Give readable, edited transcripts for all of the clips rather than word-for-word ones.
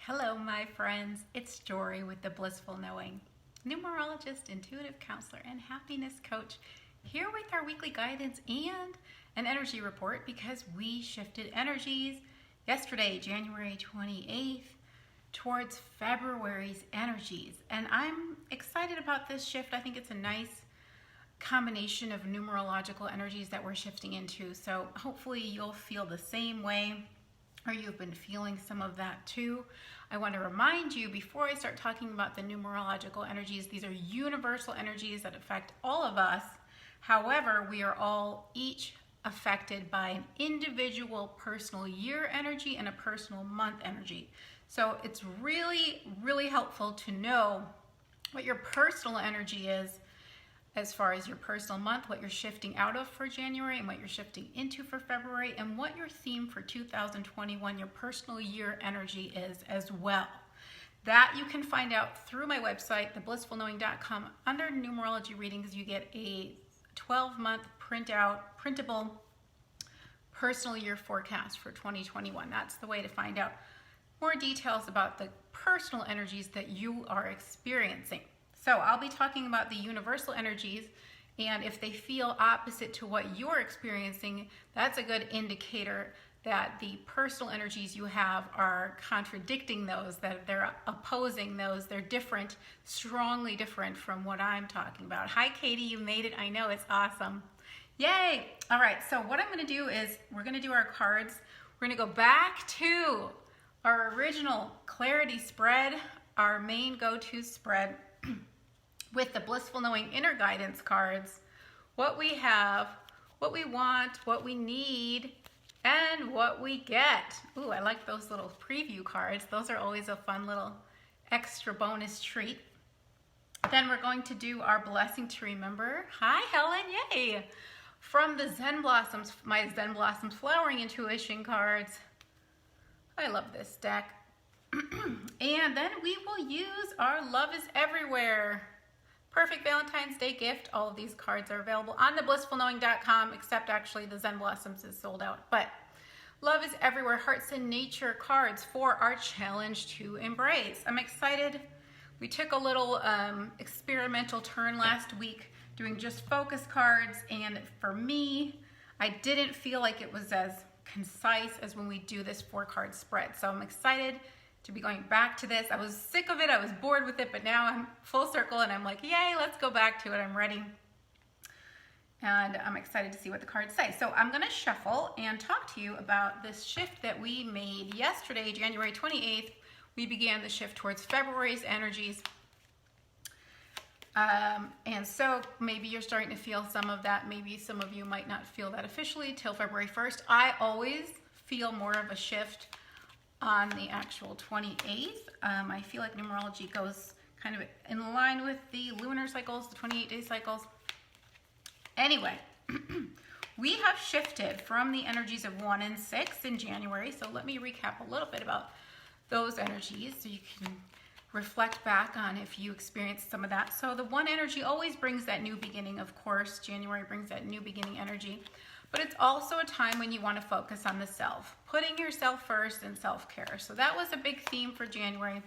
Hello, my friends. It's Jory with The Blissful Knowing, numerologist, intuitive counselor, and happiness coach, here with our weekly guidance and an energy report because we shifted energies yesterday, January 28th, towards February's energies. And I'm excited about this shift. I think it's a nice combination of numerological energies that we're shifting into. So hopefully you'll feel the same way, or you've been feeling some of that too. I want to remind you before I start talking about the numerological energies, these are universal energies that affect all of us. However, we are all each affected by an individual personal year energy and a personal month energy. So it's really, really helpful to know what your personal energy is as far as your personal month, what you're shifting out of for January and what you're shifting into for February, and what your theme for 2021, your personal year energy is as well. That you can find out through my website, theblissfulknowing.com. Under numerology readings, you get a 12-month printable personal year forecast for 2021. That's the way to find out more details about the personal energies that you are experiencing. So I'll be talking about the universal energies, and if they feel opposite to what you're experiencing, that's a good indicator that the personal energies you have are contradicting those, that they're opposing those, they're different, strongly different from what I'm talking about. Hi Katie, you made it. I know, it's awesome. Yay! All right, so what I'm gonna do is we're gonna do our cards. We're gonna go back to our original clarity spread, our main go-to spread, with the Blissful Knowing Inner Guidance cards, what we have, what we want, what we need, and what we get. Ooh, I like those little preview cards. Those are always a fun little extra bonus treat. Then we're going to do our blessing to remember. Hi, Helen, yay! From the Zen Blossoms, my Zen Blossoms Flowering Intuition cards. I love this deck. And then we will use our Love is Everywhere Perfect Valentine's Day gift. All of these cards are available on theblissfulknowing.com, except actually the Zen Blossoms is sold out. But Love is Everywhere Hearts in Nature cards for our challenge to embrace. I'm excited. We took a little experimental turn last week doing just focus cards, and for me, I didn't feel like it was as concise as when we do this 4-card spread. So I'm excited to be going back to this. I was sick of it, I was bored with it, but now I'm full circle and I'm like, yay, let's go back to it, I'm ready. And I'm excited to see what the cards say. So I'm gonna shuffle and talk to you about this shift that we made yesterday, January 28th. We began the shift towards February's energies. And so maybe you're starting to feel some of that. Maybe some of you might not feel that officially till February 1st. I always feel more of a shift on the actual 28th. I feel like numerology goes kind of in line with the lunar cycles, the 28-day cycles. Anyway, we have shifted from the energies of 1 and 6 in January. So let me recap a little bit about those energies so you can reflect back on if you experienced some of that. So the 1 energy always brings that new beginning, of course. January brings that new beginning energy. But it's also a time when you want to focus on the self, putting yourself first and self-care. So that was a big theme for January.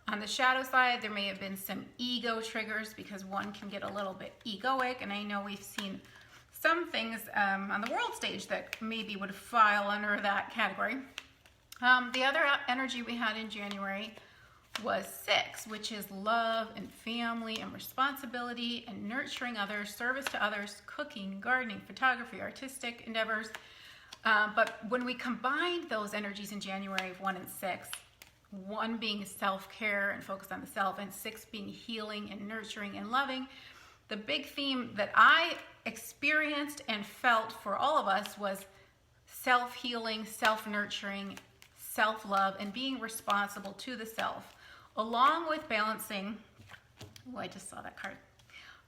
On the shadow side, there may have been some ego triggers because one can get a little bit egoic, and I know we've seen some things on the world stage that maybe would file under that category. The other energy we had in January was 6, which is love and family and responsibility and nurturing others, service to others, cooking, gardening, photography, artistic endeavors. But when we combined those energies in January of 1 and 6, 1 being self-care and focus on the self, and 6 being healing and nurturing and loving, the big theme that I experienced and felt for all of us was self-healing, self-nurturing, self-love, and being responsible to the self, along with balancing, oh, I just saw that card,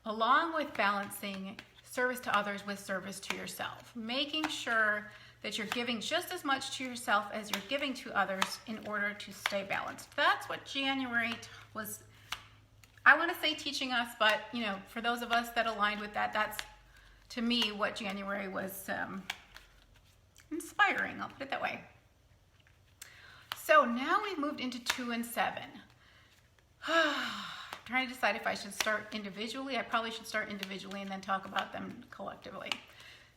along with balancing service to others with service to yourself, making sure that you're giving just as much to yourself as you're giving to others in order to stay balanced. That's what January was, I want to say teaching us, but you know, for those of us that aligned with that, that's to me what January was inspiring, I'll put it that way. So So now we've moved into 2 and 7. Trying to decide if I should start individually. I probably should start individually and then talk about them collectively.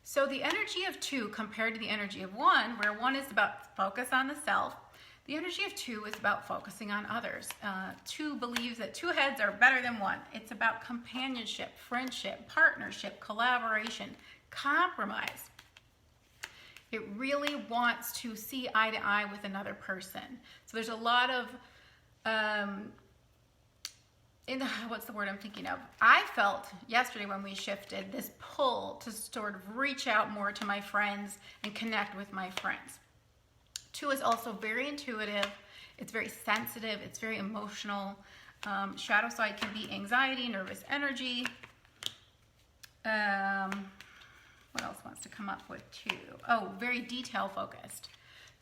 So the energy of 2 compared to the energy of 1, where 1 is about focus on the self, the energy of 2 is about focusing on others. 2 believes that 2 heads are better than 1. It's about companionship, friendship, partnership, collaboration, compromise. It really wants to see eye to eye with another person. So there's a lot of what's the word I'm thinking of? I felt yesterday when we shifted this pull to sort of reach out more to my friends and connect with my friends. 2 is also very intuitive. It's very sensitive. It's very emotional. Shadow side can be anxiety, nervous energy. What else wants to come up with 2? Oh, very detail focused.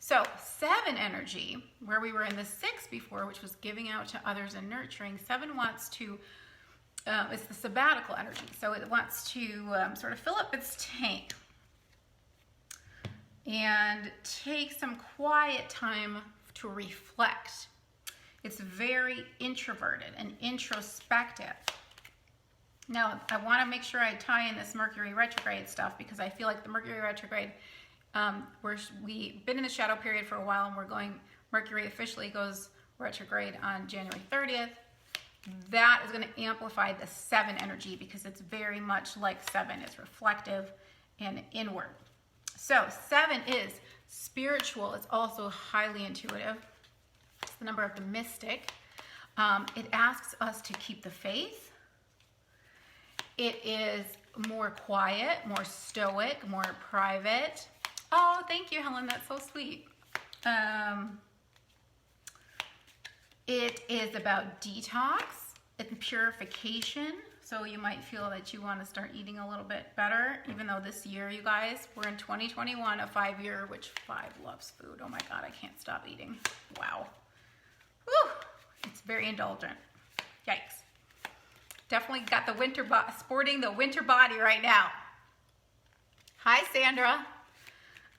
So 7 energy, where we were in the 6 before, which was giving out to others and nurturing, 7 wants to, it's the sabbatical energy. So it wants to sort of fill up its tank and take some quiet time to reflect. It's very introverted and introspective. Now, I want to make sure I tie in this Mercury retrograde stuff because I feel like the Mercury retrograde, we've been in the shadow period for a while and we're going, Mercury officially goes retrograde on January 30th. That is going to amplify the 7 energy because it's very much like 7. It's reflective and inward. So 7 is spiritual. It's also highly intuitive. It's the number of the mystic. It asks us to keep the faith. It is more quiet, more stoic, more private. Oh, thank you, Helen. That's so sweet. It is about detox and purification. So you might feel that you want to start eating a little bit better, even though this year, you guys, we're in 2021, a 5-year, which 5 loves food. Oh my God, I can't stop eating. Wow. Whew. It's very indulgent. Yikes. Definitely got the winter sporting the winter body right now. Hi, Sandra.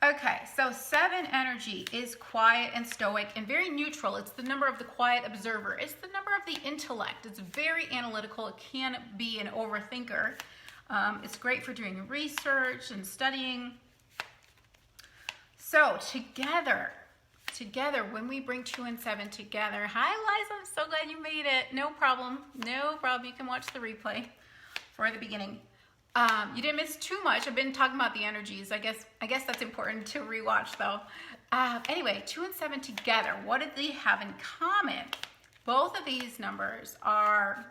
Okay, so 7 energy is quiet and stoic and very neutral. It's the number of the quiet observer. It's the number of the intellect. It's very analytical. It can be an overthinker. It's great for doing research and studying. So together, when we bring 2 and 7 together, hi Liza, I'm so glad you made it. No problem. You can watch the replay for the beginning. You didn't miss too much. I've been talking about the energies. I guess that's important to rewatch though. Anyway, 2 and 7 together, what do they have in common? Both of these numbers are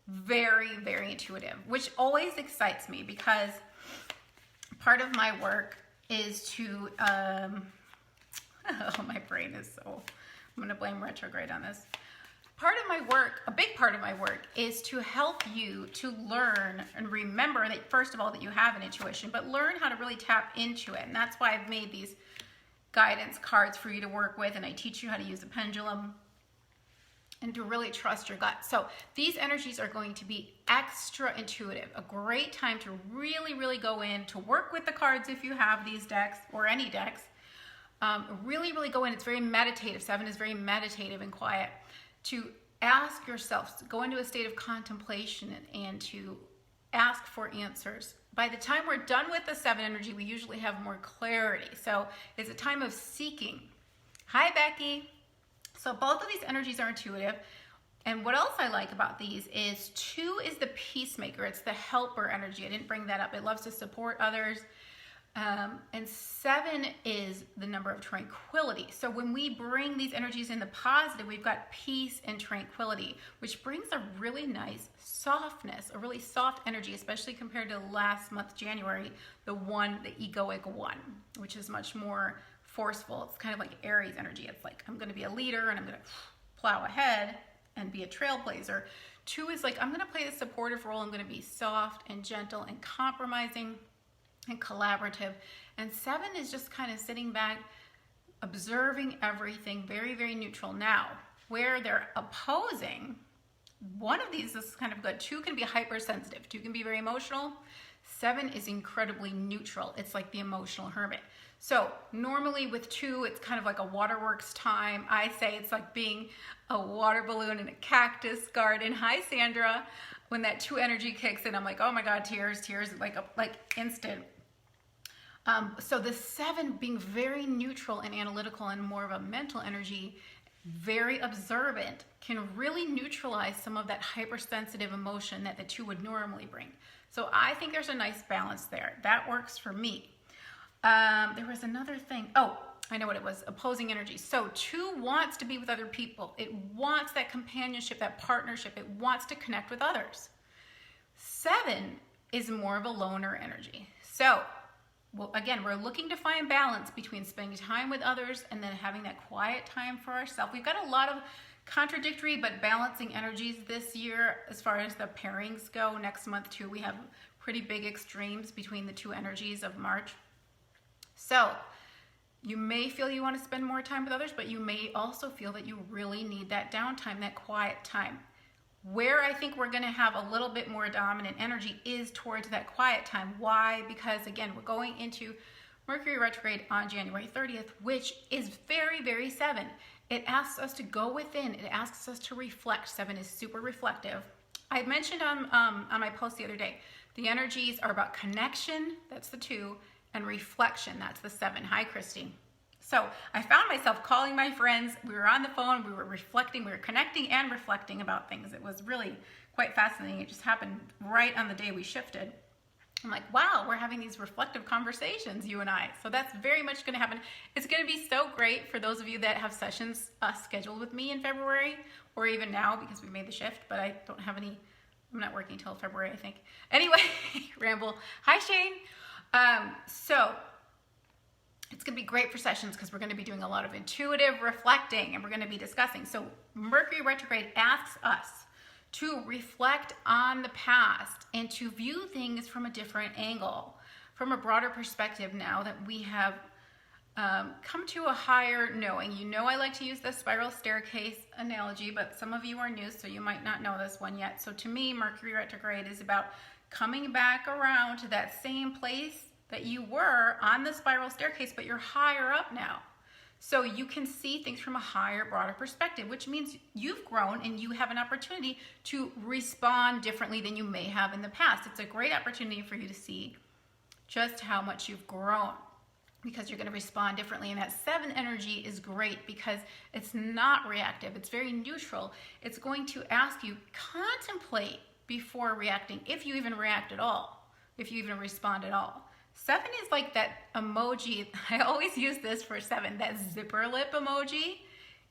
very, very intuitive, which always excites me because part of my work is to, oh, my brain is so, I'm going to blame retrograde on this. Part of my work, a big part of my work, is to help you to learn and remember that, first of all, that you have an intuition, but learn how to really tap into it. And that's why I've made these guidance cards for you to work with, and I teach you how to use a pendulum and to really trust your gut. So these energies are going to be extra intuitive, a great time to really, really go in, to work with the cards if you have these decks or any decks. Really, really go in. It's very meditative. 7 is very meditative and quiet. To ask yourself, to go into a state of contemplation and to ask for answers. By the time we're done with the 7 energy, we usually have more clarity. So it's a time of seeking. Hi, Becky. So both of these energies are intuitive. And what else I like about these is 2 is the peacemaker. It's the helper energy. I didn't bring that up. It loves to support others. And 7 is the number of tranquility. So when we bring these energies in the positive, we've got peace and tranquility, which brings a really nice softness, a really soft energy, especially compared to last month, January, the egoic 1, which is much more forceful. It's kind of like Aries energy. It's like, I'm going to be a leader and I'm going to plow ahead and be a trailblazer. 2 is like, I'm going to play the supportive role. I'm going to be soft and gentle and compromising and collaborative. And 7 is just kind of sitting back, observing everything, very, very neutral. Now, where they're opposing, one of these is kind of good. 2 can be hypersensitive. 2 can be very emotional. 7 is incredibly neutral. It's like the emotional hermit. So normally with 2, it's kind of like a waterworks time. I say it's like being a water balloon in a cactus garden. Hi, Sandra. When that 2 energy kicks in, I'm like, oh my God, tears, like instant. So the 7 being very neutral and analytical and more of a mental energy, very observant, can really neutralize some of that hypersensitive emotion that the 2 would normally bring. So I think there's a nice balance there. That works for me. There was another thing. Oh, I know what it was. Opposing energy. So 2 wants to be with other people. It wants that companionship, that partnership. It wants to connect with others. 7 is more of a loner energy. So, well, again, we're looking to find balance between spending time with others and then having that quiet time for ourselves. We've got a lot of contradictory but balancing energies this year as far as the pairings go. Next month, too, we have pretty big extremes between the 2 energies of March. So you may feel you want to spend more time with others, but you may also feel that you really need that downtime, that quiet time. Where I think we're going to have a little bit more dominant energy is towards that quiet time. Why? Because again, we're going into Mercury retrograde on January 30th, which is very, very 7. It asks us to go within. It asks us to reflect. 7 is super reflective. I mentioned on my post the other day, the energies are about connection, that's the 2, and reflection, that's the 7. Hi, Christy. So I found myself calling my friends. We were on the phone, we were reflecting, we were connecting and reflecting about things. It was really quite fascinating. It just happened right on the day we shifted. I'm like, wow, we're having these reflective conversations, you and I. So that's very much going to happen. It's going to be so great for those of you that have sessions scheduled with me in February, or even now because we made the shift, but I don't have any, I'm not working until February, I think. Anyway, ramble. Hi, Shane. So it's going to be great for sessions because we're going to be doing a lot of intuitive reflecting and we're going to be discussing. So Mercury retrograde asks us to reflect on the past and to view things from a different angle, from a broader perspective now that we have come to a higher knowing. You know, I like to use the spiral staircase analogy, but some of you are new, so you might not know this one yet. So to me, Mercury retrograde is about coming back around to that same place that you were on the spiral staircase, but you're higher up now. So you can see things from a higher, broader perspective, which means you've grown and you have an opportunity to respond differently than you may have in the past. It's a great opportunity for you to see just how much you've grown because you're going to respond differently. And that 7 energy is great because it's not reactive. It's very neutral. It's going to ask you, contemplate before reacting, if you even react at all, if you even respond at all. 7 is like that emoji. I always use this for 7, that zipper lip emoji.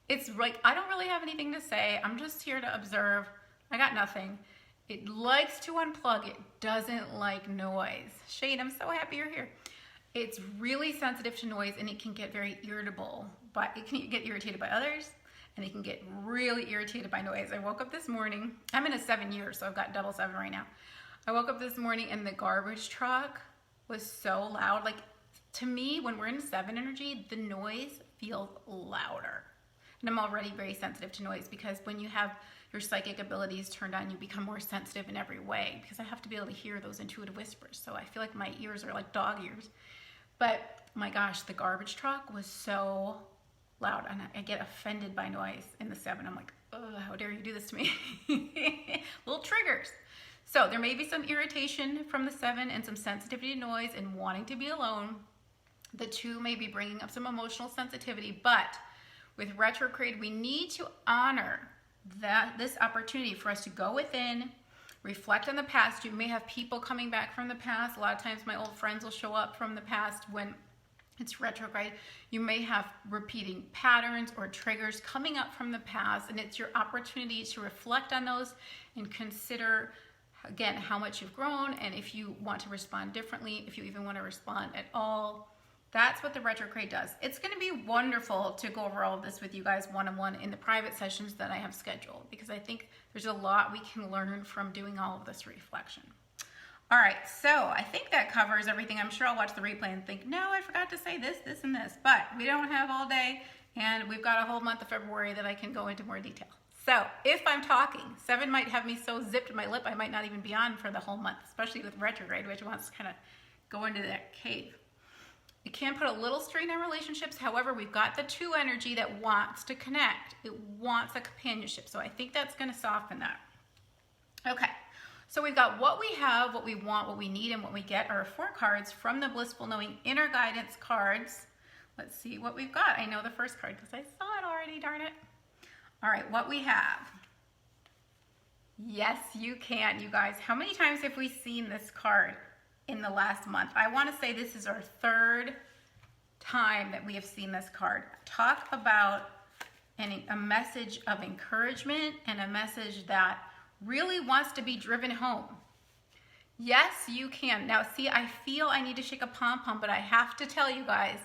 It's like, I don't really have anything to say. I'm just here to observe. I got nothing. It likes to unplug. It doesn't like noise. Shane, I'm so happy you're here. It's really sensitive to noise and it can get very irritable, but it can get irritated by others and it can get really irritated by noise. I woke up this morning. I'm in a 7 year, so I've got double 7 right now. I woke up this morning and the garbage truck was so loud. Like, to me, when we're in 7 energy, the noise feels louder. And I'm already very sensitive to noise because when you have your psychic abilities turned on, you become more sensitive in every way because I have to be able to hear those intuitive whispers. So I feel like my ears are like dog ears. But my gosh, the garbage truck was so loud and I get offended by noise in the 7. I'm like, oh, how dare you do this to me? Little triggers. So there may be some irritation from the 7 and some sensitivity to noise and wanting to be alone. The 2 may be bringing up some emotional sensitivity, but with retrograde, we need to honor this opportunity for us to go within, reflect on the past. You may have people coming back from the past. A lot of times my old friends will show up from the past when it's retrograde. You may have repeating patterns or triggers coming up from the past, and it's your opportunity to reflect on those and consider, again, how much you've grown and if you want to respond differently, if you even want to respond at all. That's what the retrograde does. It's going to be wonderful to go over all of this with you guys one-on-one in the private sessions that I have scheduled because I think there's a lot we can learn from doing all of this reflection. All right, so I think that covers everything. I'm sure I'll watch the replay and think, no, I forgot to say this, this, and this. But we don't have all day, and we've got a whole month of February that I can go into more detail. So if I'm talking, 7 might have me so zipped in my lip, I might not even be on for the whole month, especially with retrograde, which wants to kind of go into that cave. It can put a little strain on relationships. However, we've got the 2 energy that wants to connect. It wants a companionship. So I think that's going to soften that. Okay. So we've got what we have, what we want, what we need, and what we get are 4 cards from the Blissful Knowing Inner Guidance cards. Let's see what we've got. I know the first card because I saw it already, darn it. All right, what we have. Yes, you can, you guys. How many times have we seen this card in the last month? I want to say this is our 3rd time that we have seen this card. Talk about a message of encouragement and a message that really wants to be driven home. Yes, you can. Now, see, I feel I need to shake a pom-pom, but I have to tell you guys,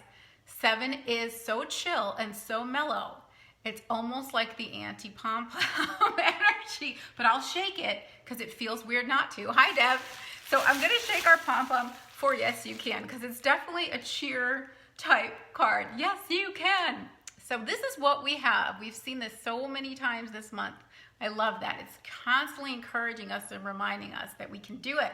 7 is so chill and so mellow. It's almost like the anti-pom-pom energy, but I'll shake it because it feels weird not to. Hi, Deb. So I'm going to shake our pom-pom for yes, you can, because it's definitely a cheer type card. Yes, you can. So this is what we have. We've seen this so many times this month. I love that. It's constantly encouraging us and reminding us that we can do it.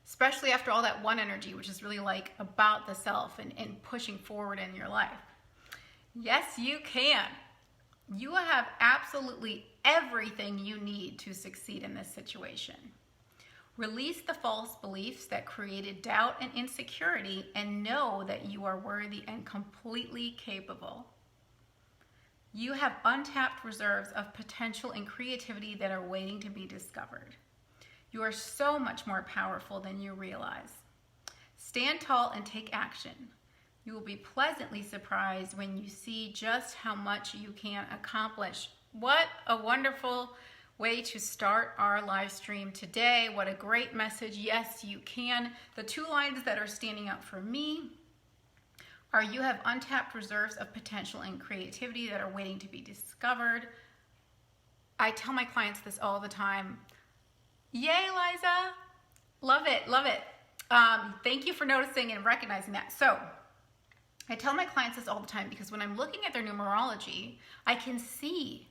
Especially after all that 1 energy, which is really like about the self and pushing forward in your life. Yes, you can. You have absolutely everything you need to succeed in this situation. Release the false beliefs that created doubt and insecurity and know that you are worthy and completely capable. You have untapped reserves of potential and creativity that are waiting to be discovered. You are so much more powerful than you realize. Stand tall and take action. You will be pleasantly surprised when you see just how much you can accomplish. What a wonderful way to start our live stream today. What a great message. Yes, you can. The 2 lines that are standing out for me are you have untapped reserves of potential and creativity that are waiting to be discovered. I tell my clients this all the time. Yay, Liza. Love it, love it. Thank you for noticing and recognizing that. So I tell my clients this all the time because when I'm looking at their numerology, I can see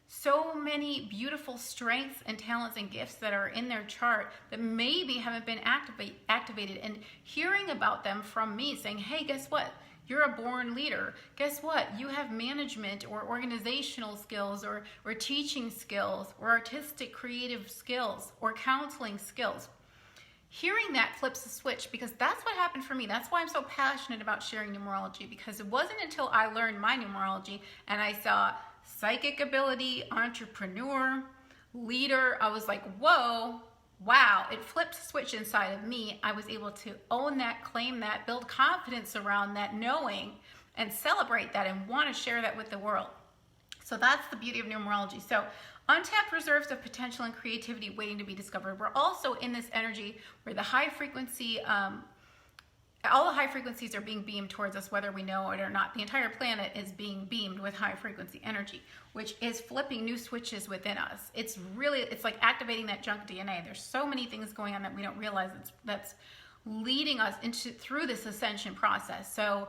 so many beautiful strengths and talents and gifts that are in their chart that maybe haven't been activated, and hearing about them from me saying, hey, guess what? You're a born leader. Guess what? You have management or organizational skills or teaching skills or artistic creative skills or counseling skills. Hearing that flips the switch because that's what happened for me. That's why I'm so passionate about sharing numerology, because it wasn't until I learned my numerology and I saw psychic ability, entrepreneur, leader, I was like, whoa, wow, it flipped a switch inside of me. I was able to own that, claim that, build confidence around that knowing, and celebrate that and want to share that with the world. So that's the beauty of numerology. So untapped reserves of potential and creativity waiting to be discovered. We're also in this energy where the high frequency, all the high frequencies are being beamed towards us, whether we know it or not. The entire planet is being beamed with high frequency energy, which is flipping new switches within us. It's like activating that junk DNA. There's so many things going on that we don't realize that's leading us through this ascension process. So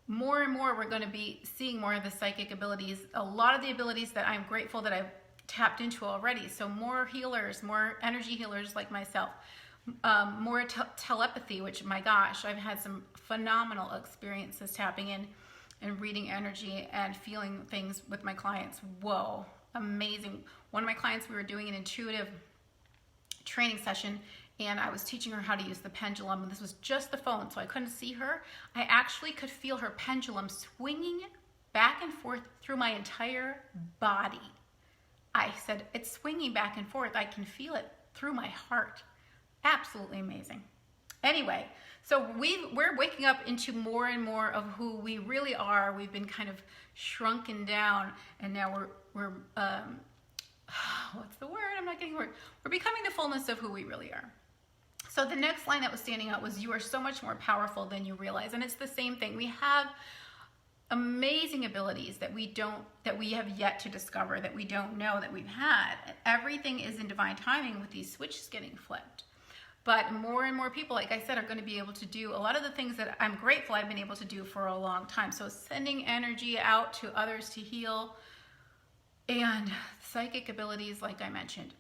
more and more, we're going to be seeing more of the psychic abilities, a lot of the abilities that I'm grateful that I've tapped into already. So more healers, more energy healers like myself. More telepathy, which, my gosh, I've had some phenomenal experiences tapping in and reading energy and feeling things with my clients. Whoa, amazing. One of my clients, we were doing an intuitive training session and I was teaching her how to use the pendulum, and this was just the phone, so I couldn't see her. I actually could feel her pendulum swinging back and forth through my entire body. I said, it's swinging back and forth. I can feel it through my heart. Absolutely amazing. Anyway, so we're waking up into more and more of who we really are. We've been kind of shrunken down, and now we're what's the word? I'm not getting the word. We're becoming the fullness of who we really are. So the next line that was standing out was, you are so much more powerful than you realize. And it's the same thing. We have amazing abilities that we have yet to discover, that we don't know that we've had. Everything is in divine timing with these switches getting flipped. But more and more people, like I said, are going to be able to do a lot of the things that I'm grateful I've been able to do for a long time. So sending energy out to others to heal, and psychic abilities, like I mentioned,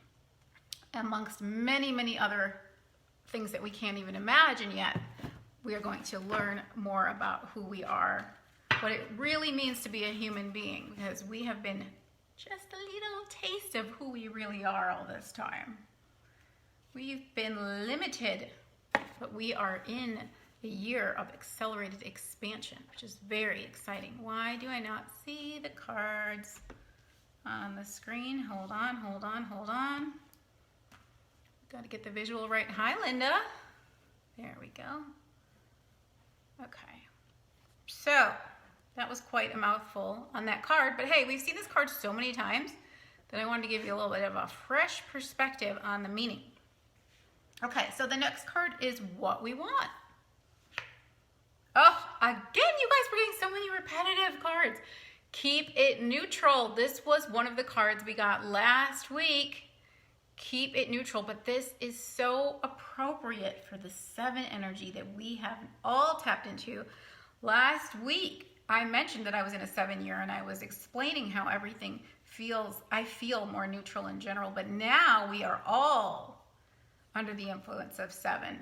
amongst many, many other things that we can't even imagine yet. we are going to learn more about who we are, what it really means to be a human being, because we have been just a little taste of who we really are all this time. We've been limited, but we are in a year of accelerated expansion, which is very exciting. Why do I not see the cards on the screen? Hold on. Got to get the visual right. Hi, Linda. There we go. Okay. So that was quite a mouthful on that card, but hey, we've seen this card so many times that I wanted to give you a little bit of a fresh perspective on the meaning. Okay, so the next card is what we want. Oh, again, you guys were getting so many repetitive cards. Keep it neutral. This was one of the cards we got last week. Keep it neutral, but this is so appropriate for the 7 energy that we have all tapped into. Last week, I mentioned that I was in a 7 year and I was explaining how everything feels, I feel more neutral in general, but now we are all under the influence of 7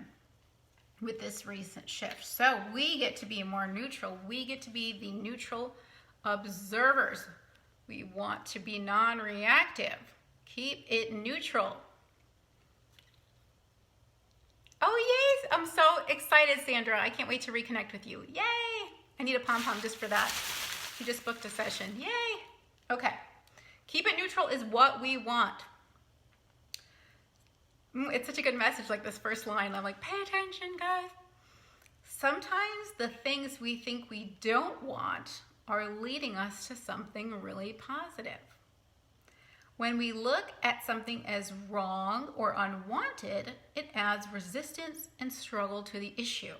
with this recent shift. So we get to be more neutral. We get to be the neutral observers. We want to be non-reactive. Keep it neutral. Oh, yay! I'm so excited, Sandra. I can't wait to reconnect with you. Yay! I need a pom-pom just for that. You just booked a session. Yay! Okay. Keep it neutral is what we want. It's such a good message, like this first line. I'm like, pay attention, guys. Sometimes the things we think we don't want are leading us to something really positive. When we look at something as wrong or unwanted, it adds resistance and struggle to the issue.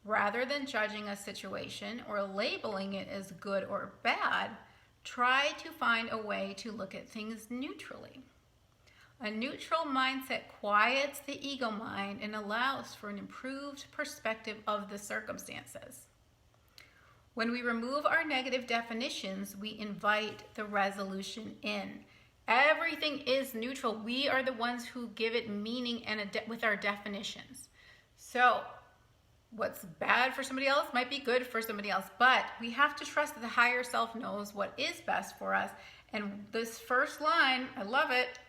Rather than judging a situation or labeling it as good or bad, try to find a way to look at things neutrally. A neutral mindset quiets the ego mind and allows for an improved perspective of the circumstances. When we remove our negative definitions, we invite the resolution in. Everything is neutral. We are the ones who give it meaning and with our definitions. So what's bad for somebody else might be good for somebody else, but we have to trust that the higher self knows what is best for us. And this first line, I love it.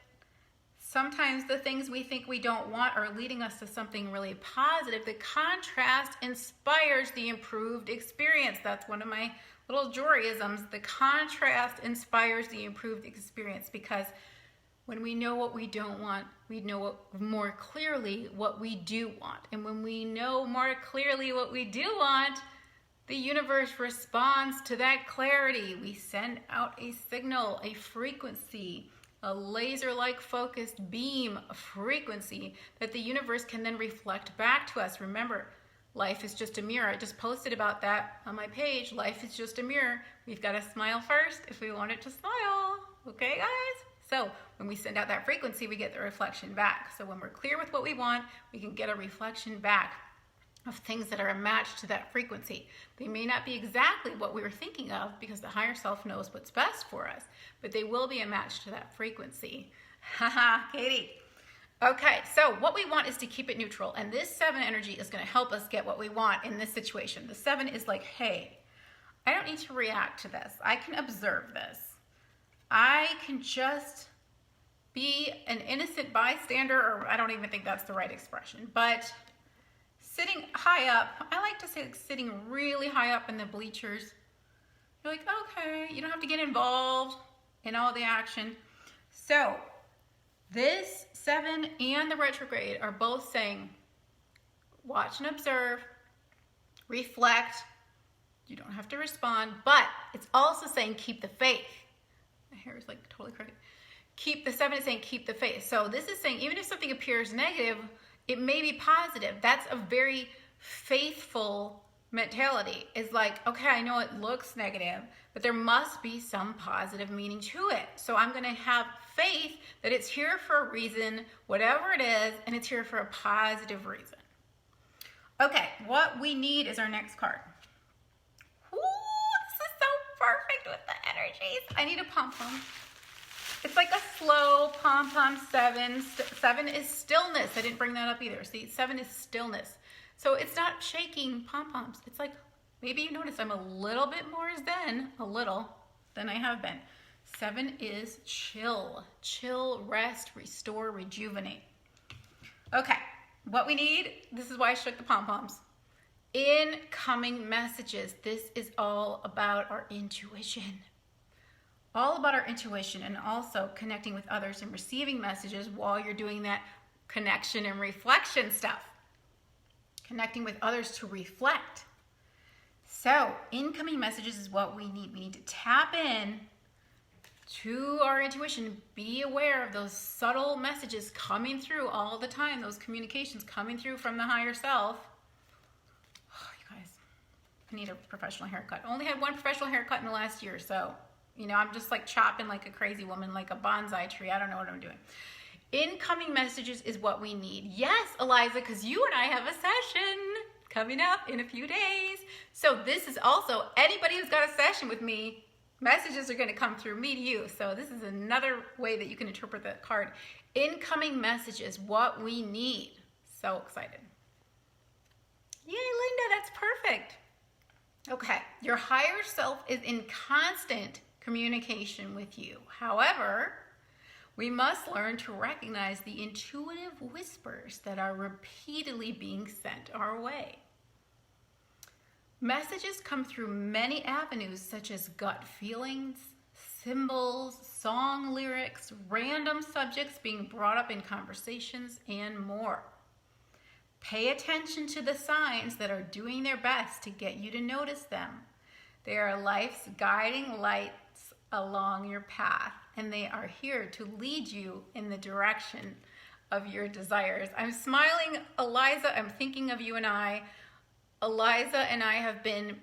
Sometimes the things we think we don't want are leading us to something really positive. The contrast inspires the improved experience. That's one of my little Joryisms. The contrast inspires the improved experience, because when we know what we don't want, we know more clearly what we do want. And when we know more clearly what we do want, the universe responds to that clarity. We send out a signal, a frequency, a laser-like focused beam frequency that the universe can then reflect back to us. Remember, life is just a mirror. I just posted about that on my page. Life is just a mirror. We've got to smile first if we want it to smile. Okay, guys? So when we send out that frequency, we get the reflection back. So when we're clear with what we want, we can get a reflection back of things that are a match to that frequency. They may not be exactly what we were thinking of, because the higher self knows what's best for us, but they will be a match to that frequency. Haha, Katie. Okay, so what we want is to keep it neutral, and this 7 energy is going to help us get what we want in this situation. The 7 is like, hey, I don't need to react to this. I can observe this. I can just be an innocent bystander, or I don't even think that's the right expression, but sitting high up, I like to say sitting really high up in the bleachers. You're like, okay, you don't have to get involved in all the action. So this 7 and the retrograde are both saying, watch and observe, reflect. You don't have to respond, but it's also saying keep the faith. My hair is like totally crooked. The 7 is saying keep the faith. So this is saying even if something appears negative, it may be positive. That's a very faithful mentality. It's like, okay, I know it looks negative, but there must be some positive meaning to it. So I'm going to have faith that it's here for a reason, whatever it is, and it's here for a positive reason. Okay, what we need is our next card. Ooh, this is so perfect with the energies. I need a pom-pom. It's like a slow pom-pom 7. 7 is stillness. I didn't bring that up either. See, 7 is stillness. So it's not shaking pom-poms. It's like, maybe you notice I'm a little bit more than I have been. 7 is chill. Chill, rest, restore, rejuvenate. Okay, what we need, this is why I shook the pom-poms. Incoming messages. This is all about our intuition. All about our intuition, and also connecting with others and receiving messages while you're doing that connection and reflection stuff. Connecting with others to reflect. So incoming messages is what we need. We need to tap in to our intuition. Be aware of those subtle messages coming through all the time. Those communications coming through from the higher self. Oh, you guys, I need a professional haircut. Only had one professional haircut in the last year. So, I'm just like chopping like a crazy woman, like a bonsai tree. I don't know what I'm doing. Incoming messages is what we need. Yes, Eliza, because you and I have a session coming up in a few days. So this is also, anybody who's got a session with me, messages are going to come through me to you. So this is another way that you can interpret that card. Incoming messages, what we need. So excited. Yay, Linda, that's perfect. Okay, your higher self is in constant communication with you. However, we must learn to recognize the intuitive whispers that are repeatedly being sent our way. Messages come through many avenues, such as gut feelings, symbols, song lyrics, random subjects being brought up in conversations, and more. Pay attention to the signs that are doing their best to get you to notice them. They are life's guiding lights along your path, and they are here to lead you in the direction of your desires. I'm smiling, Eliza. I'm thinking of you and I. Eliza and I have been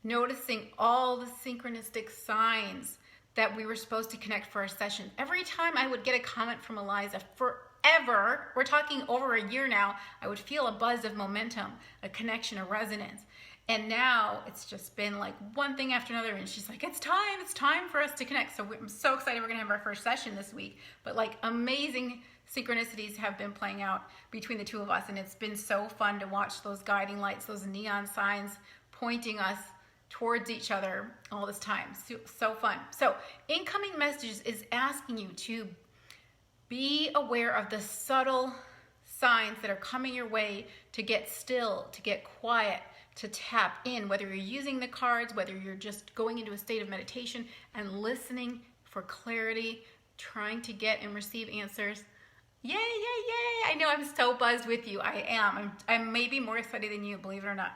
noticing all the synchronistic signs that we were supposed to connect for our session. Every time I would get a comment from Eliza, forever, we're talking over a year now, I would feel a buzz of momentum, a connection, a resonance. And now it's just been like one thing after another, and she's like, it's time for us to connect. So I'm so excited we're gonna have our first session this week. But like amazing synchronicities have been playing out between the two of us, and it's been so fun to watch those guiding lights, those neon signs pointing us towards each other all this time. So fun. So incoming messages is asking you to be aware of the subtle signs that are coming your way, to get still, to get quiet, to tap in, whether you're using the cards, whether you're just going into a state of meditation and listening for clarity, trying to get and receive answers. Yay, yay, yay. I know I'm so buzzed with you. I am. I'm maybe more excited than you, believe it or not.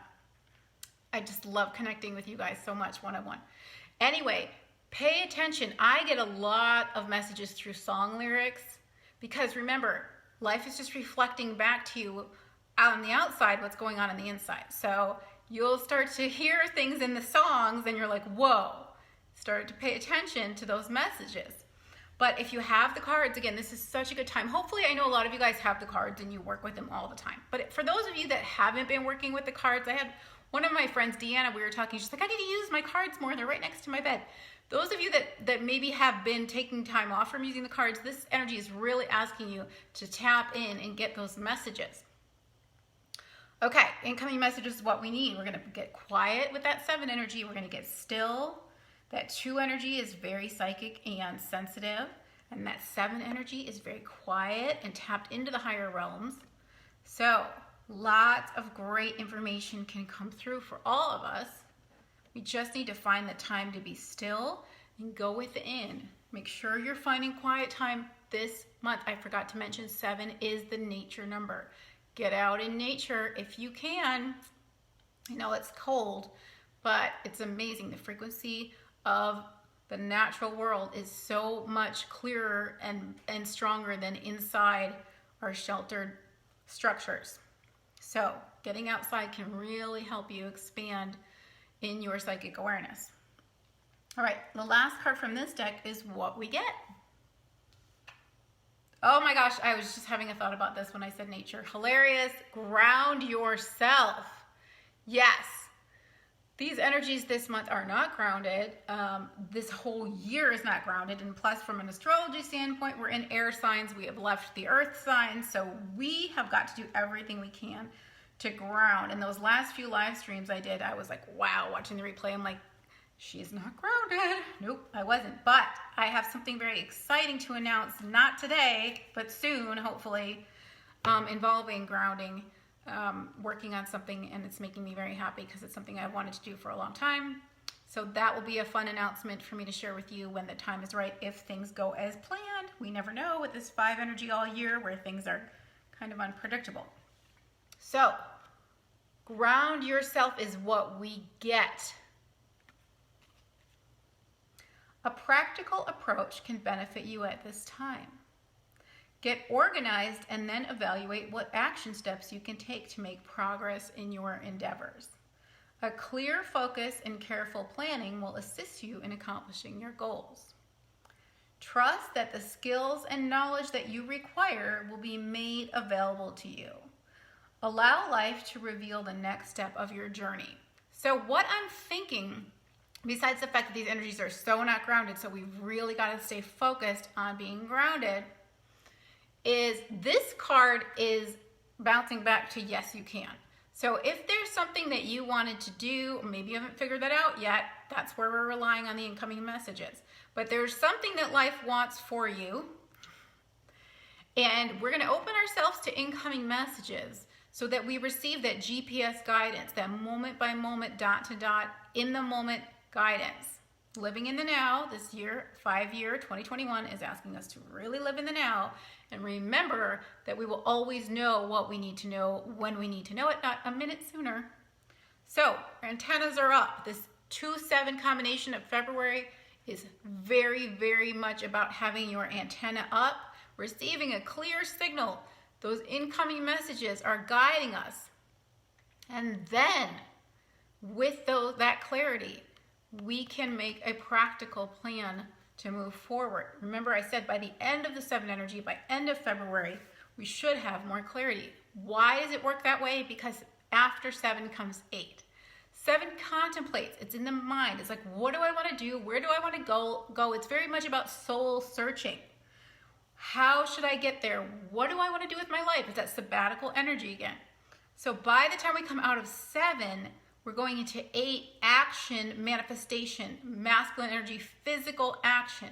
I just love connecting with you guys so much one-on-one. Anyway, pay attention. I get a lot of messages through song lyrics because remember, life is just reflecting back to you on the outside what's going on the inside. So you'll start to hear things in the songs and you're like, whoa, start to pay attention to those messages. But if you have the cards, again, this is such a good time. Hopefully, I know a lot of you guys have the cards and you work with them all the time. But for those of you that haven't been working with the cards, I had one of my friends, Deanna, we were talking, she's like, I need to use my cards more. They're right next to my bed. Those of you that maybe have been taking time off from using the cards, this energy is really asking you to tap in and get those messages. Okay, incoming messages is what we need. We're going to get quiet with that 7 energy. We're going to get still. That 2 energy is very psychic and sensitive. And that 7 energy is very quiet and tapped into the higher realms. So lots of great information can come through for all of us. We just need to find the time to be still and go within. Make sure you're finding quiet time this month. I forgot to mention 7 is the nature number. Get out in nature if you can. I know it's cold, but it's amazing. The frequency of the natural world is so much clearer and stronger than inside our sheltered structures. So getting outside can really help you expand in your psychic awareness. All right, the last card from this deck is what we get. Oh my gosh, I was just having a thought about this when I said nature. Hilarious. Ground yourself. Yes. These energies this month are not grounded. This whole year is not grounded. And plus, from an astrology standpoint, we're in air signs. We have left the earth signs. So we have got to do everything we can to ground. And those last few live streams I did, I was like, wow, watching the replay, I'm like, she's not grounded. Nope, I wasn't. But I have something very exciting to announce, not today, but soon, hopefully, involving grounding, working on something, and it's making me very happy because it's something I've wanted to do for a long time. So that will be a fun announcement for me to share with you when the time is right, if things go as planned. We never know with this 5 energy all year where things are kind of unpredictable. So, ground yourself is what we get. A practical approach can benefit you at this time. Get organized and then evaluate what action steps you can take to make progress in your endeavors. A clear focus and careful planning will assist you in accomplishing your goals. Trust that the skills and knowledge that you require will be made available to you. Allow life to reveal the next step of your journey. So what I'm thinking, besides the fact that these energies are so not grounded, so we've really got to stay focused on being grounded, is this card is bouncing back to yes, you can. So if there's something that you wanted to do, or maybe you haven't figured that out yet, that's where we're relying on the incoming messages. But there's something that life wants for you, and we're going to open ourselves to incoming messages so that we receive that GPS guidance, that moment by moment, dot to dot, in the moment guidance. Living in the now, this year, 5-year, 2021, is asking us to really live in the now and remember that we will always know what we need to know when we need to know it, not a minute sooner. So, our antennas are up. This 2-7 combination of February is very, very much about having your antenna up, receiving a clear signal. Those incoming messages are guiding us. And then, with that clarity, we can make a practical plan to move forward. Remember, I said by the end of the 7 energy, by end of February, we should have more clarity. Why does it work that way? Because after 7 comes 8. 7 contemplates. It's in the mind. It's like, what do I want to do? Where do I want to go? It's very much about soul searching. How should I get there? What do I want to do with my life? It's that sabbatical energy again. So by the time we come out of 7, we're going into 8, action, manifestation, masculine energy, physical action,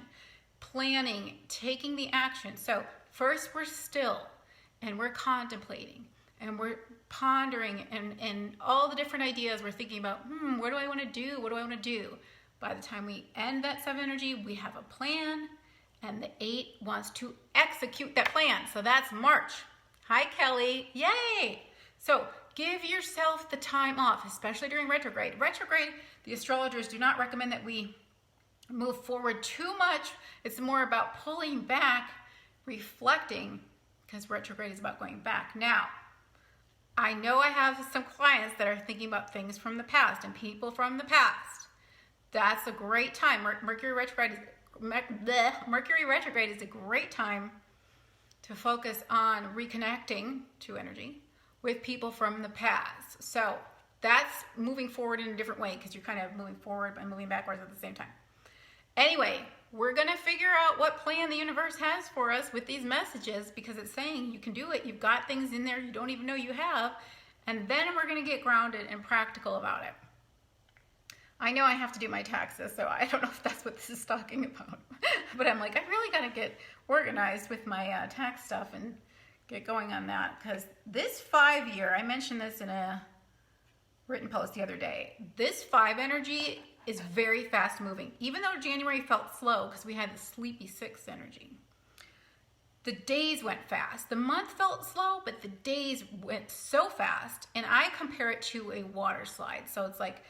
planning, taking the action. So first we're still and we're contemplating and we're pondering and all the different ideas we're thinking about, what do I want to do? What do I want to do? By the time we end that 7 energy, we have a plan and the 8 wants to execute that plan. So that's March. Hi, Kelly. Yay! So give yourself the time off, especially during retrograde. Retrograde, the astrologers do not recommend that we move forward too much. It's more about pulling back, reflecting, because retrograde is about going back. Now, I know I have some clients that are thinking about things from the past and people from the past. That's a great time. Mercury retrograde is a great time to focus on reconnecting to energy with people from the past. So that's moving forward in a different way because you're kind of moving forward and moving backwards at the same time. Anyway, we're going to figure out what plan the universe has for us with these messages because it's saying you can do it. You've got things in there you don't even know you have. And then we're going to get grounded and practical about it. I know I have to do my taxes, so I don't know if that's what this is talking about. But I'm like, I really got to get organized with my tax stuff and get going on that because this 5-year, I mentioned this in a written post the other day, this 5 energy is very fast moving. Even though January felt slow because we had the sleepy 6 energy, the days went fast. The month felt slow, but the days went so fast. And I compare it to a water slide. So it's like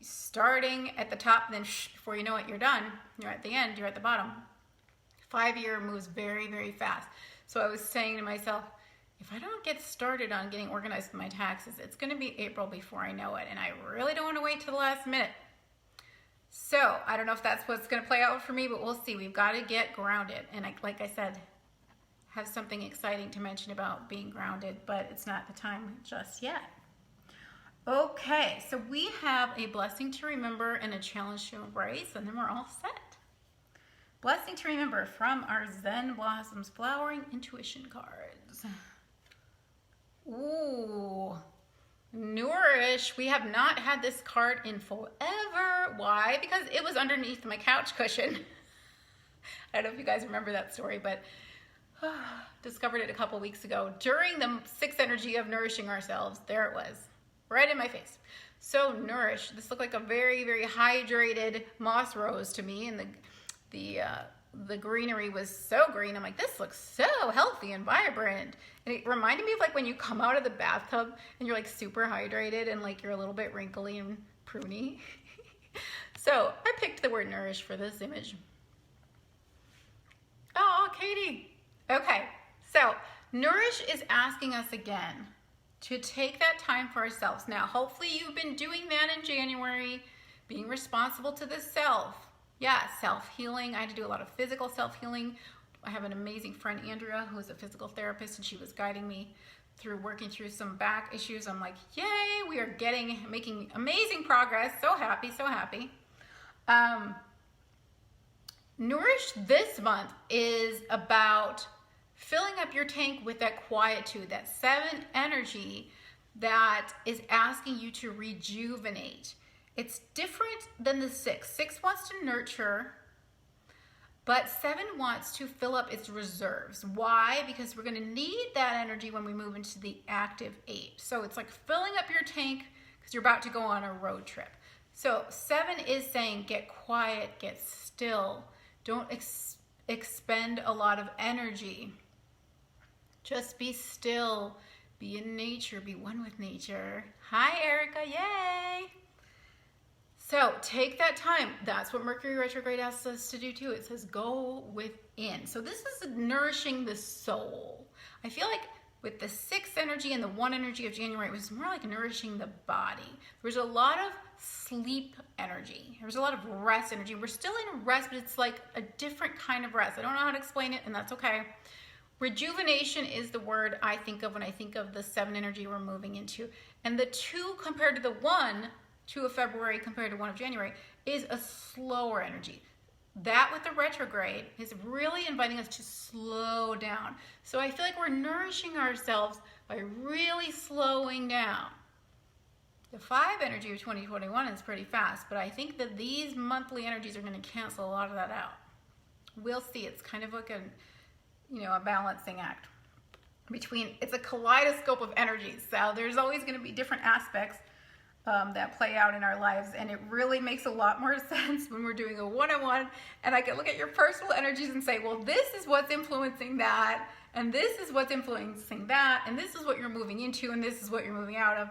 starting at the top, and then before you know it, you're done. You're at the end, you're at the bottom. 5-year moves very, very fast. So I was saying to myself, if I don't get started on getting organized with my taxes, it's going to be April before I know it. And I really don't want to wait till the last minute. So I don't know if that's what's going to play out for me, but we'll see. We've got to get grounded. And like I said, have something exciting to mention about being grounded, but it's not the time just yet. Okay, so we have a blessing to remember and a challenge to embrace, and then we're all set. Blessing to remember from our Zen Blossoms Flowering Intuition cards. Ooh, Nourish. We have not had this card in forever. Why? Because it was underneath my couch cushion. I don't know if you guys remember that story, but discovered it a couple weeks ago during the sixth energy of nourishing ourselves. There it was, right in my face. So Nourish. This looked like a very, very hydrated moss rose to me, and the greenery was so green. I'm like, this looks so healthy and vibrant. And it reminded me of like when you come out of the bathtub and you're like super hydrated and like you're a little bit wrinkly and pruny. So I picked the word nourish for this image. Oh, Katie. Okay, so nourish is asking us again to take that time for ourselves. Now, hopefully you've been doing that in January, being responsible to the self. Yeah, self-healing. I had to do a lot of physical self-healing. I have an amazing friend, Andrea, who's a physical therapist, and she was guiding me through working through some back issues. I'm like, yay, we are making amazing progress. So happy, so happy. Nourish this month is about filling up your tank with that quietude, that 7 energy that is asking you to rejuvenate. It's different than the 6. 6 wants to nurture, but 7 wants to fill up its reserves. Why? Because we're going to need that energy when we move into the active 8. So it's like filling up your tank because you're about to go on a road trip. So 7 is saying get quiet, get still. Don't expend a lot of energy. Just be still. Be in nature. Be one with nature. Hi, Erica. Yay! So take that time. That's what Mercury retrograde asks us to do too. It says go within. So this is nourishing the soul. I feel like with the 6 energy and the 1 energy of January, it was more like nourishing the body. There was a lot of sleep energy. There was a lot of rest energy. We're still in rest, but it's like a different kind of rest. I don't know how to explain it, and that's okay. Rejuvenation is the word I think of when I think of the 7 energy we're moving into. And the 2 compared to the 1, 2 of February compared to 1 of January, is a slower energy. That with the retrograde is really inviting us to slow down. So I feel like we're nourishing ourselves by really slowing down. The 5 energy of 2021 is pretty fast, but I think that these monthly energies are going to cancel a lot of that out. We'll see. It's kind of like a balancing act between, it's a kaleidoscope of energies. So there's always going to be different aspects that play out in our lives, and it really makes a lot more sense when we're doing a one-on-one, and I can look at your personal energies and say, well, this is what's influencing that, and this is what's influencing that, and this is what you're moving into, and this is what you're moving out of,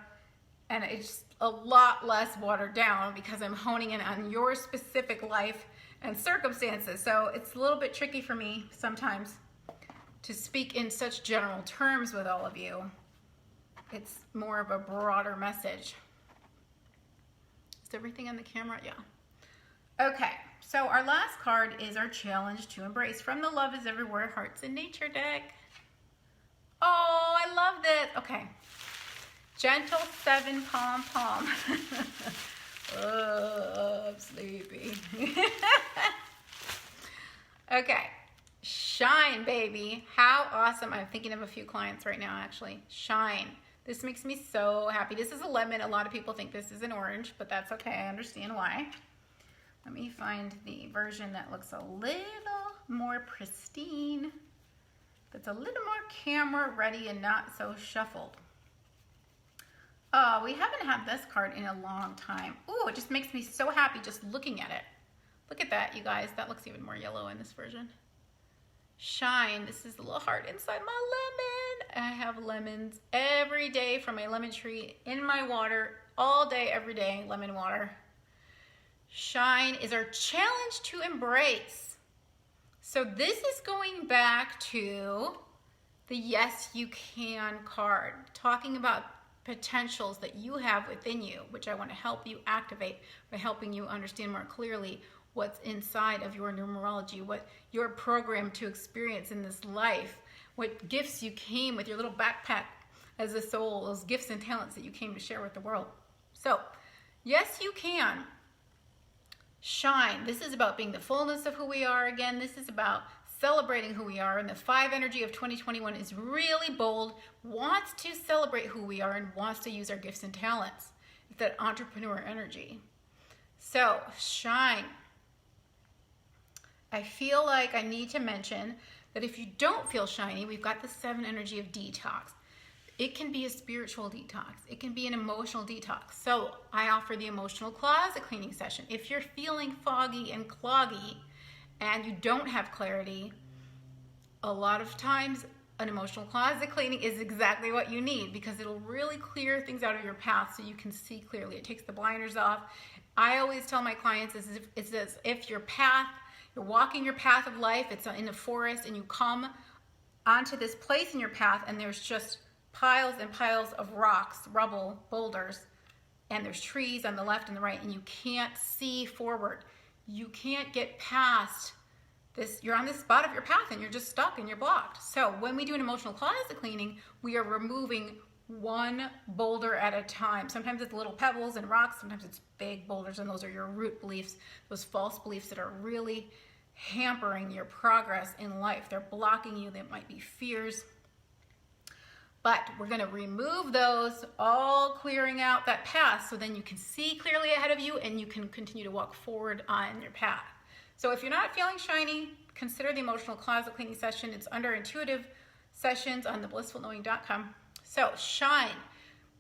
and it's a lot less watered down because I'm honing in on your specific life and circumstances. So it's a little bit tricky for me sometimes to speak in such general terms with all of you. It's more of a broader message. Is everything on the camera? Yeah. Okay, so our last card is our challenge to embrace from the Love is Everywhere Hearts in Nature deck. Oh, I love this. Okay. Gentle 7 pom pom. Oh, I'm sleepy. Okay. Shine, baby. How awesome. I'm thinking of a few clients right now, actually. Shine. This makes me so happy. This is a lemon. A lot of people think this is an orange, but that's okay. I understand why. Let me find the version that looks a little more pristine, that's a little more camera ready and not so shuffled. Oh, we haven't had this card in a long time. Ooh, it just makes me so happy just looking at it. Look at that, you guys. That looks even more yellow in this version. Shine. This is the little heart inside my lemon. I have lemons every day from my lemon tree in my water all day, every day, lemon water. Shine is our challenge to embrace. So this is going back to the Yes You Can card, talking about potentials that you have within you, which I want to help you activate by helping you understand more clearly what's inside of your numerology, what you're programmed to experience in this life, what gifts you came with your little backpack as a soul, those gifts and talents that you came to share with the world. So, yes, you can. Shine. This is about being the fullness of who we are again. This is about celebrating who we are. And the 5 energy of 2021 is really bold, wants to celebrate who we are and wants to use our gifts and talents. It's that entrepreneur energy. So, shine. I feel like I need to mention that if you don't feel shiny, we've got the 7 energy of detox. It can be a spiritual detox. It can be an emotional detox. So I offer the emotional closet cleaning session. If you're feeling foggy and cloggy and you don't have clarity, a lot of times an emotional closet cleaning is exactly what you need, because it'll really clear things out of your path so you can see clearly. It takes the blinders off. I always tell my clients it's as if your path, you're walking your path of life, it's in the forest, and you come onto this place in your path and there's just piles and piles of rocks, rubble, boulders, and there's trees on the left and the right, and you can't see forward. You can't get past this. You're on this spot of your path and you're just stuck and you're blocked. So when we do an emotional closet cleaning, we are removing one boulder at a time. Sometimes it's little pebbles and rocks, sometimes it's big boulders, and those are your root beliefs, those false beliefs that are really hampering your progress in life. They're blocking you. They might be fears. But we're going to remove those, all clearing out that path, so then you can see clearly ahead of you and you can continue to walk forward on your path. So if you're not feeling shiny, consider the emotional closet cleaning session. It's under intuitive sessions on theblissfulknowing.com. So shine.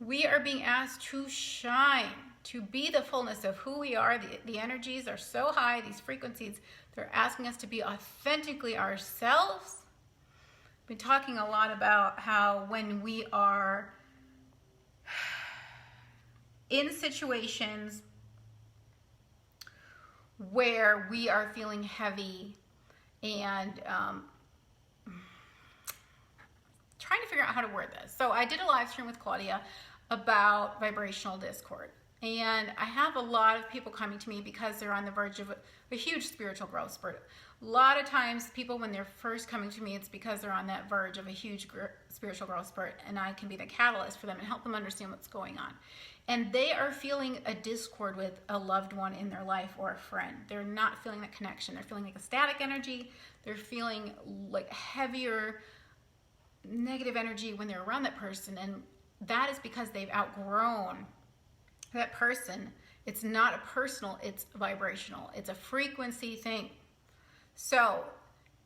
We are being asked to shine, to be the fullness of who we are. The energies are so high, these frequencies, they're asking us to be authentically ourselves. Been talking a lot about how when we are in situations where we are feeling heavy and trying to figure out how to word this. So I did a live stream with Claudia about vibrational discord. And I have a lot of people coming to me because they're on the verge of a huge spiritual growth spurt. A lot of times people, when they're first coming to me, it's because they're on that verge of a huge spiritual growth spurt, and I can be the catalyst for them and help them understand what's going on. And they are feeling a discord with a loved one in their life or a friend. They're not feeling that connection. They're feeling like a static energy. They're feeling like heavier, negative energy when they're around that person. And that is because they've outgrown that person. It's not a personal, it's vibrational. It's a frequency thing. So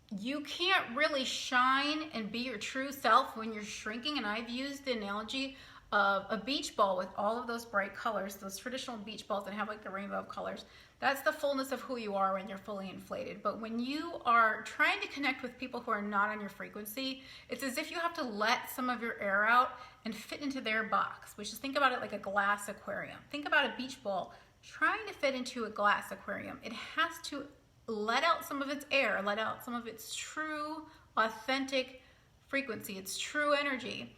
you can't really shine and be your true self when you're shrinking. And I've used the analogy of a beach ball with all of those bright colors, those traditional beach balls that have like the rainbow of colors. That's the fullness of who you are when you're fully inflated. But when you are trying to connect with people who are not on your frequency, it's as if you have to let some of your air out and fit into their box, which is, think about it like a glass aquarium. Think about a beach ball trying to fit into a glass aquarium. It has to let out some of its air, let out some of its true, authentic frequency, its true energy,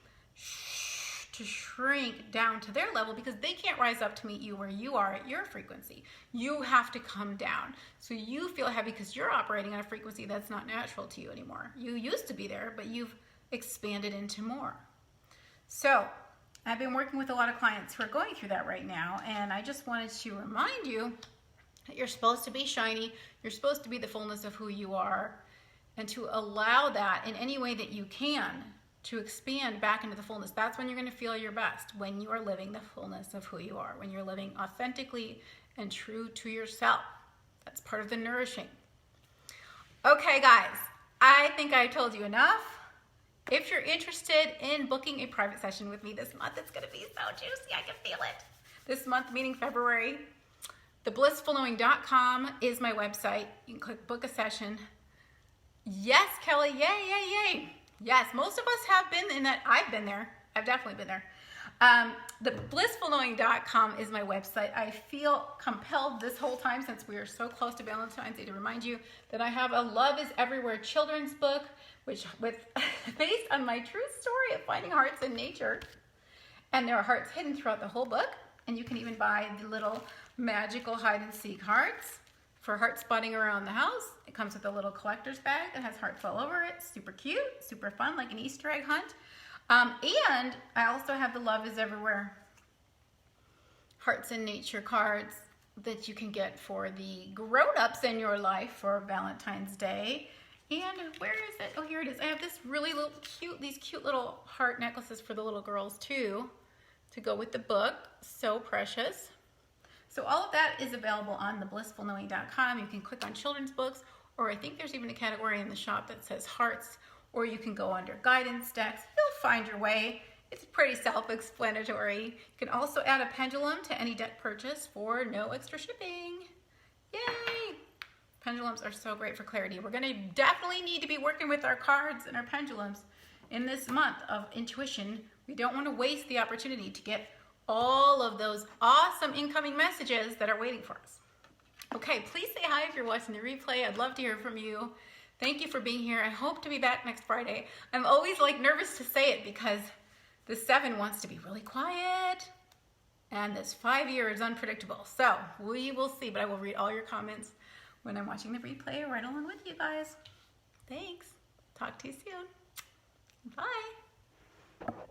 to shrink down to their level, because they can't rise up to meet you where you are at your frequency. You have to come down. So you feel heavy because you're operating on a frequency that's not natural to you anymore. You used to be there, but you've expanded into more. So I've been working with a lot of clients who are going through that right now, and I just wanted to remind you that you're supposed to be shiny. You're supposed to be the fullness of who you are, and to allow that in any way that you can to expand back into the fullness. That's when you're going to feel your best, when you are living the fullness of who you are, when you're living authentically and true to yourself. That's part of the nourishing. Okay, guys, I think I told you enough. If you're interested in booking a private session with me this month, it's going to be so juicy. I can feel it. This month, meaning February, theblissfulknowing.com is my website. You can click book a session. Yes, Kelly, yay, yay, yay. Yes, most of us have been in that. I've been there. I've definitely been there. Theblissfulknowing.com is my website. I feel compelled this whole time, since we are so close to Valentine's Day, to remind you that I have a Love is Everywhere children's book, which based on my true story of finding hearts in nature. And there are hearts hidden throughout the whole book. And you can even buy the little magical hide and seek hearts for heart spotting around the house. It comes with a little collector's bag that has hearts all over it. Super cute, super fun, like an Easter egg hunt. And I also have the Love is Everywhere Hearts in Nature cards that you can get for the grown-ups in your life for Valentine's Day. And where is it? Oh, here it is. I have this really these cute little heart necklaces for the little girls too, to go with the book. So precious. So all of that is available on theblissfulknowing.com. You can click on children's books, or I think there's even a category in the shop that says hearts, or you can go under guidance decks. You'll find your way. It's pretty self-explanatory. You can also add a pendulum to any deck purchase for no extra shipping. Yay! Pendulums are so great for clarity. We're going to definitely need to be working with our cards and our pendulums in this month of intuition. We don't want to waste the opportunity to get all of those awesome incoming messages that are waiting for us. Okay, please say hi if you're watching the replay. I'd love to hear from you. Thank you for being here. I hope to be back next Friday. I'm always like nervous to say it because the 7 wants to be really quiet and this 5-year is unpredictable. So we will see, but I will read all your comments when I'm watching the replay right along with you guys. Thanks. Talk to you soon. Bye.